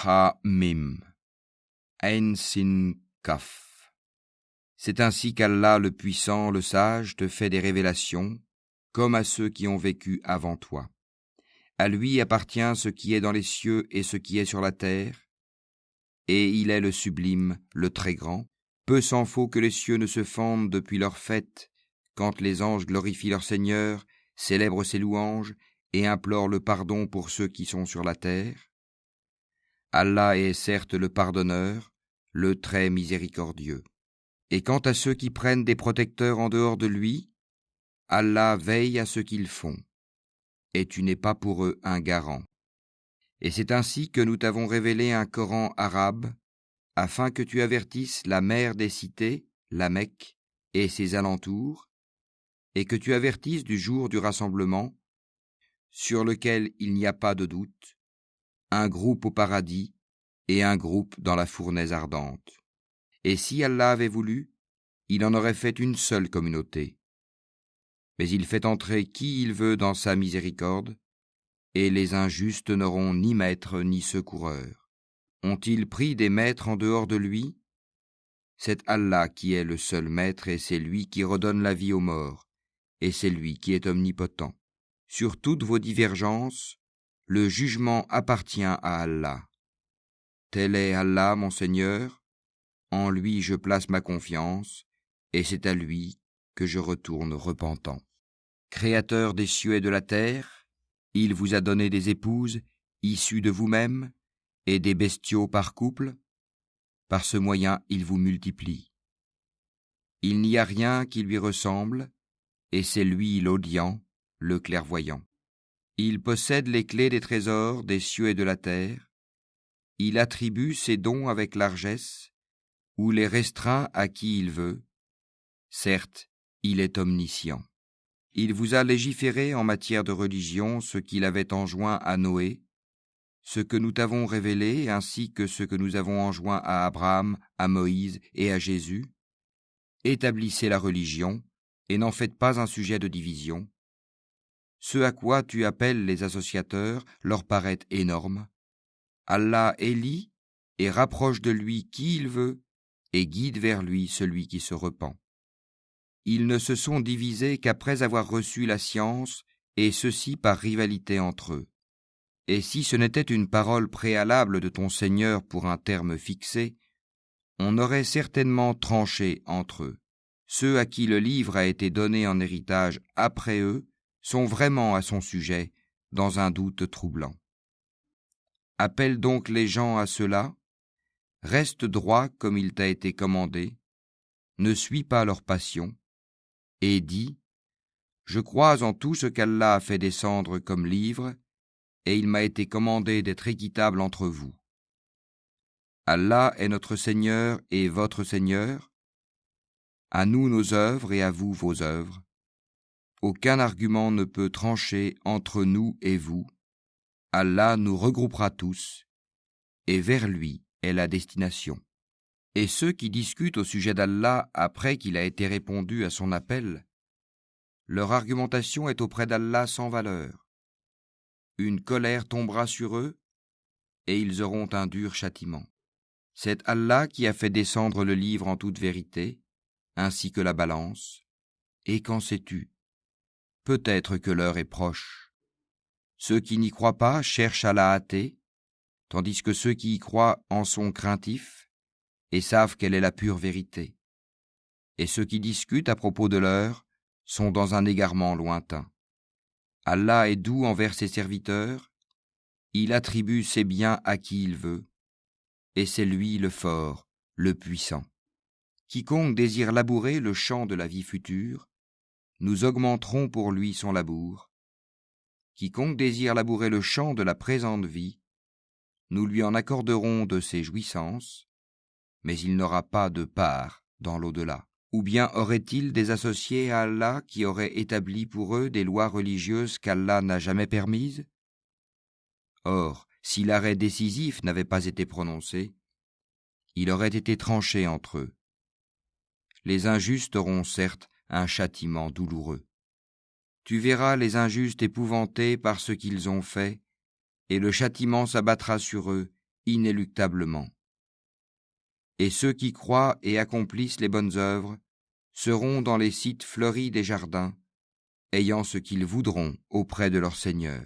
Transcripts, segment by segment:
Ha-Mim. Ain Sin Kaf. C'est ainsi qu'Allah le puissant, le sage, te fait des révélations, comme à ceux qui ont vécu avant toi. À lui appartient ce qui est dans les cieux et ce qui est sur la terre, et il est le sublime, le très grand. Peu s'en faut que les cieux ne se fendent depuis leur fête, quand les anges glorifient leur Seigneur, célèbrent ses louanges et implorent le pardon pour ceux qui sont sur la terre. Allah est certes le pardonneur, le très miséricordieux. Et quant à ceux qui prennent des protecteurs en dehors de lui, Allah veille à ce qu'ils font, et tu n'es pas pour eux un garant. Et c'est ainsi que nous t'avons révélé un Coran arabe, afin que tu avertisses la mère des cités, la Mecque, et ses alentours, et que tu avertisses du jour du rassemblement, sur lequel il n'y a pas de doute, un groupe au paradis et un groupe dans la fournaise ardente. Et si Allah avait voulu, il en aurait fait une seule communauté. Mais il fait entrer qui il veut dans sa miséricorde, et les injustes n'auront ni maître ni secoureur. Ont-ils pris des maîtres en dehors de lui ? C'est Allah qui est le seul maître, et c'est lui qui redonne la vie aux morts, et c'est lui qui est omnipotent. Sur toutes vos divergences, le jugement appartient à Allah. Tel est Allah, mon Seigneur, en lui je place ma confiance, et c'est à lui que je retourne repentant. Créateur des cieux et de la terre, il vous a donné des épouses issues de vous-même, et des bestiaux par couple. Par ce moyen, il vous multiplie. Il n'y a rien qui lui ressemble, et c'est lui l'audient, le clairvoyant. Il possède les clés des trésors des cieux et de la terre. Il attribue ses dons avec largesse, ou les restreint à qui il veut. Certes, il est omniscient. Il vous a légiféré en matière de religion ce qu'il avait enjoint à Noé, ce que nous t'avons révélé, ainsi que ce que nous avons enjoint à Abraham, à Moïse et à Jésus. Établissez la religion, et n'en faites pas un sujet de division. Ce à quoi tu appelles les associateurs leur paraît énorme. Allah élit et rapproche de lui qui il veut, et guide vers lui celui qui se repent. Ils ne se sont divisés qu'après avoir reçu la science, et ceci par rivalité entre eux. Et si ce n'était une parole préalable de ton Seigneur pour un terme fixé, on aurait certainement tranché entre eux. Ceux à qui le livre a été donné en héritage après eux sont vraiment à son sujet, dans un doute troublant. Appelle donc les gens à cela, reste droit comme il t'a été commandé, ne suis pas leur passion, et dis, je crois en tout ce qu'Allah a fait descendre comme livre, et il m'a été commandé d'être équitable entre vous. Allah est notre Seigneur et votre Seigneur, à nous nos œuvres et à vous vos œuvres. Aucun argument ne peut trancher entre nous et vous. Allah nous regroupera tous, et vers lui est la destination. Et ceux qui discutent au sujet d'Allah après qu'il a été répondu à son appel, leur argumentation est auprès d'Allah sans valeur. Une colère tombera sur eux, et ils auront un dur châtiment. C'est Allah qui a fait descendre le livre en toute vérité, ainsi que la balance. Et qu'en sais-tu ? Peut-être que l'heure est proche. Ceux qui n'y croient pas cherchent à la hâter, tandis que ceux qui y croient en sont craintifs et savent quelle est la pure vérité. Et ceux qui discutent à propos de l'heure sont dans un égarement lointain. Allah est doux envers ses serviteurs, il attribue ses biens à qui il veut, et c'est lui le fort, le puissant. Quiconque désire labourer le champ de la vie future, nous augmenterons pour lui son labour. Quiconque désire labourer le champ de la présente vie, nous lui en accorderons de ses jouissances, mais il n'aura pas de part dans l'au-delà. Ou bien aurait-il des associés à Allah qui auraient établi pour eux des lois religieuses qu'Allah n'a jamais permises ? Or, si l'arrêt décisif n'avait pas été prononcé, il aurait été tranché entre eux. Les injustes auront certes un châtiment douloureux. Tu verras les injustes épouvantés par ce qu'ils ont fait, et le châtiment s'abattra sur eux, inéluctablement. Et ceux qui croient et accomplissent les bonnes œuvres seront dans les sites fleuris des jardins, ayant ce qu'ils voudront auprès de leur Seigneur.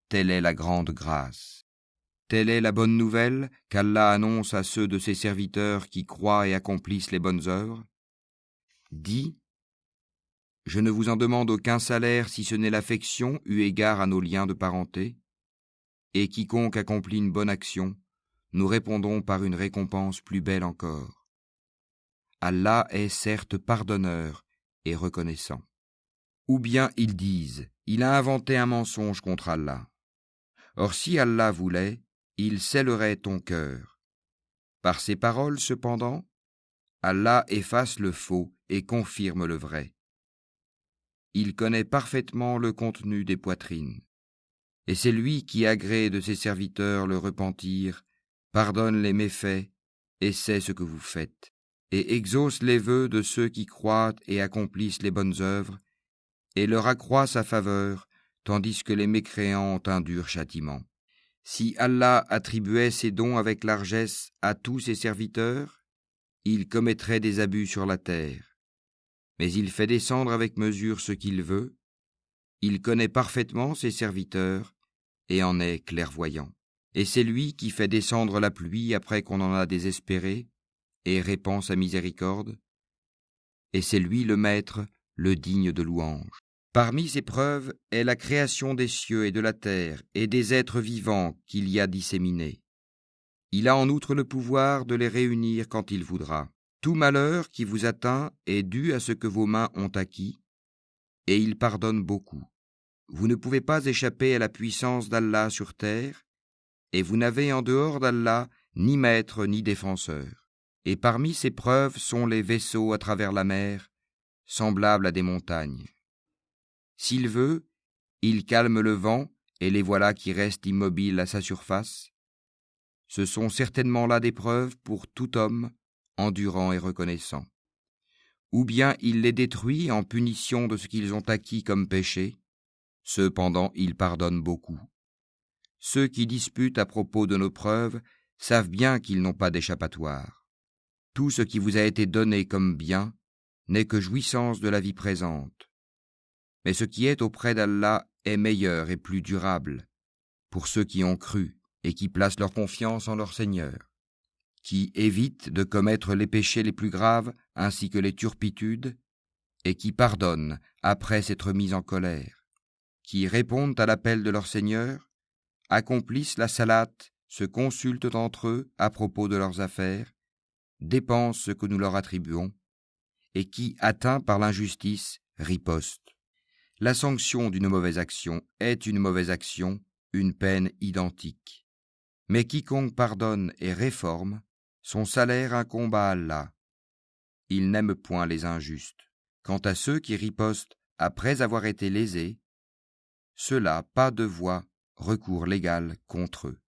Telle est la grande grâce. Telle est la bonne nouvelle qu'Allah annonce à ceux de ses serviteurs qui croient et accomplissent les bonnes œuvres. Dis, je ne vous en demande aucun salaire si ce n'est l'affection eu égard à nos liens de parenté, et quiconque accomplit une bonne action, nous répondons par une récompense plus belle encore. Allah est certes pardonneur et reconnaissant. Ou bien ils disent, il a inventé un mensonge contre Allah. Or si Allah voulait, il scellerait ton cœur. Par ces paroles, cependant, Allah efface le faux et confirme le vrai. Il connaît parfaitement le contenu des poitrines. Et c'est lui qui agrée de ses serviteurs le repentir, pardonne les méfaits et sait ce que vous faites, et exauce les vœux de ceux qui croient et accomplissent les bonnes œuvres, et leur accroît sa faveur, tandis que les mécréants ont un dur châtiment. Si Allah attribuait ses dons avec largesse à tous ses serviteurs, il commettrait des abus sur la terre. Mais il fait descendre avec mesure ce qu'il veut, il connaît parfaitement ses serviteurs et en est clairvoyant. Et c'est lui qui fait descendre la pluie après qu'on en a désespéré, et répand sa miséricorde. Et c'est lui le maître, le digne de louange. Parmi ses preuves est la création des cieux et de la terre et des êtres vivants qu'il y a disséminés. Il a en outre le pouvoir de les réunir quand il voudra. Tout malheur qui vous atteint est dû à ce que vos mains ont acquis, et il pardonne beaucoup. Vous ne pouvez pas échapper à la puissance d'Allah sur terre, et vous n'avez en dehors d'Allah ni maître ni défenseur. Et parmi ces preuves sont les vaisseaux à travers la mer, semblables à des montagnes. S'il veut, il calme le vent, et les voilà qui restent immobiles à sa surface. Ce sont certainement là des preuves pour tout homme, endurant et reconnaissant. Ou bien il les détruit en punition de ce qu'ils ont acquis comme péché. Cependant, il pardonne beaucoup. Ceux qui disputent à propos de nos preuves savent bien qu'ils n'ont pas d'échappatoire. Tout ce qui vous a été donné comme bien n'est que jouissance de la vie présente. Mais ce qui est auprès d'Allah est meilleur et plus durable pour ceux qui ont cru et qui placent leur confiance en leur Seigneur, qui évitent de commettre les péchés les plus graves ainsi que les turpitudes, et qui pardonnent après s'être mis en colère, qui répondent à l'appel de leur Seigneur, accomplissent la salate, se consultent entre eux à propos de leurs affaires, dépensent ce que nous leur attribuons, et qui, atteints par l'injustice, ripostent. La sanction d'une mauvaise action est une mauvaise action, une peine identique. Mais quiconque pardonne et réforme, son salaire incombe à Allah. Il n'aime point les injustes. Quant à ceux qui ripostent après avoir été lésés, ceux-là pas de voie, recours légal contre eux.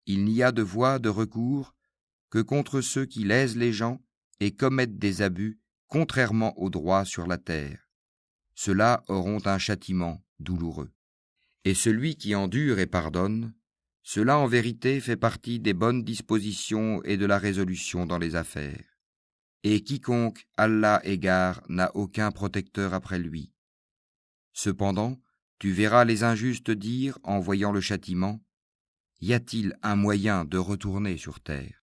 Il n'y a de voie de recours que contre ceux qui lèsent les gens et commettent des abus contrairement au droit sur la terre. Ceux-là auront un châtiment douloureux. Et celui qui endure et pardonne, cela en vérité fait partie des bonnes dispositions et de la résolution dans les affaires. Et quiconque Allah égare n'a aucun protecteur après lui. Cependant, tu verras les injustes dire, en voyant le châtiment, « Y a-t-il un moyen de retourner sur terre ?»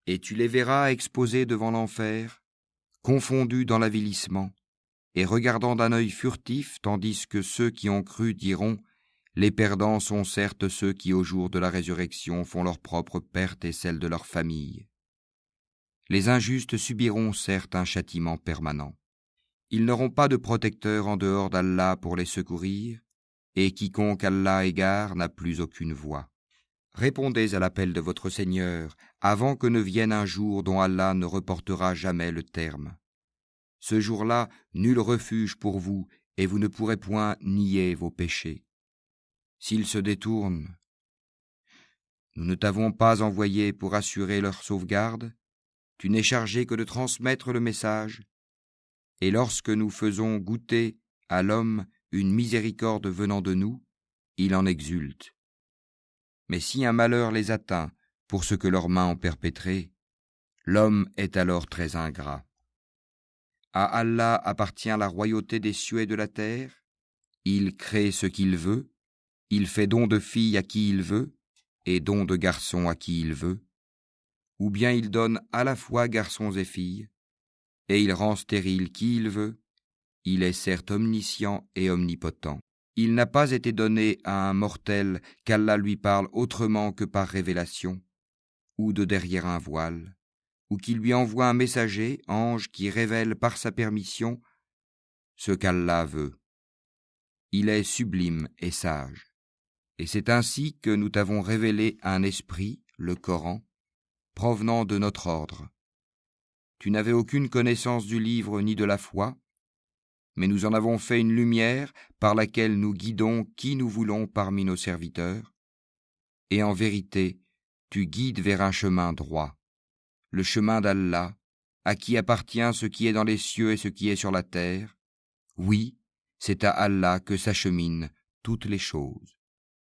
Et tu les verras exposés devant l'enfer, confondus dans l'avilissement, et regardant d'un œil furtif, tandis que ceux qui ont cru diront « Les perdants sont certes ceux qui, au jour de la résurrection, font leur propre perte et celle de leur famille. » Les injustes subiront certes un châtiment permanent. Ils n'auront pas de protecteur en dehors d'Allah pour les secourir, et quiconque Allah égare n'a plus aucune voie. Répondez à l'appel de votre Seigneur, avant que ne vienne un jour dont Allah ne reportera jamais le terme. Ce jour-là, nul refuge pour vous, et vous ne pourrez point nier vos péchés. S'ils se détournent, nous ne t'avons pas envoyé pour assurer leur sauvegarde, tu n'es chargé que de transmettre le message, et lorsque nous faisons goûter à l'homme une miséricorde venant de nous, il en exulte. Mais si un malheur les atteint pour ce que leurs mains ont perpétré, l'homme est alors très ingrat. À Allah appartient la royauté des cieux et de la terre. Il crée ce qu'il veut, il fait don de filles à qui il veut, et don de garçons à qui il veut, ou bien il donne à la fois garçons et filles, et il rend stérile qui il veut. Il est certes omniscient et omnipotent. Il n'a pas été donné à un mortel qu'Allah lui parle autrement que par révélation, ou de derrière un voile, ou qu'il lui envoie un messager, ange, qui révèle par sa permission ce qu'Allah veut. Il est sublime et sage. Et c'est ainsi que nous t'avons révélé un esprit, le Coran, provenant de notre ordre. Tu n'avais aucune connaissance du livre ni de la foi, mais nous en avons fait une lumière par laquelle nous guidons qui nous voulons parmi nos serviteurs. Et en vérité, tu guides vers un chemin droit, le chemin d'Allah, à qui appartient ce qui est dans les cieux et ce qui est sur la terre. Oui, c'est à Allah que s'acheminent toutes les choses.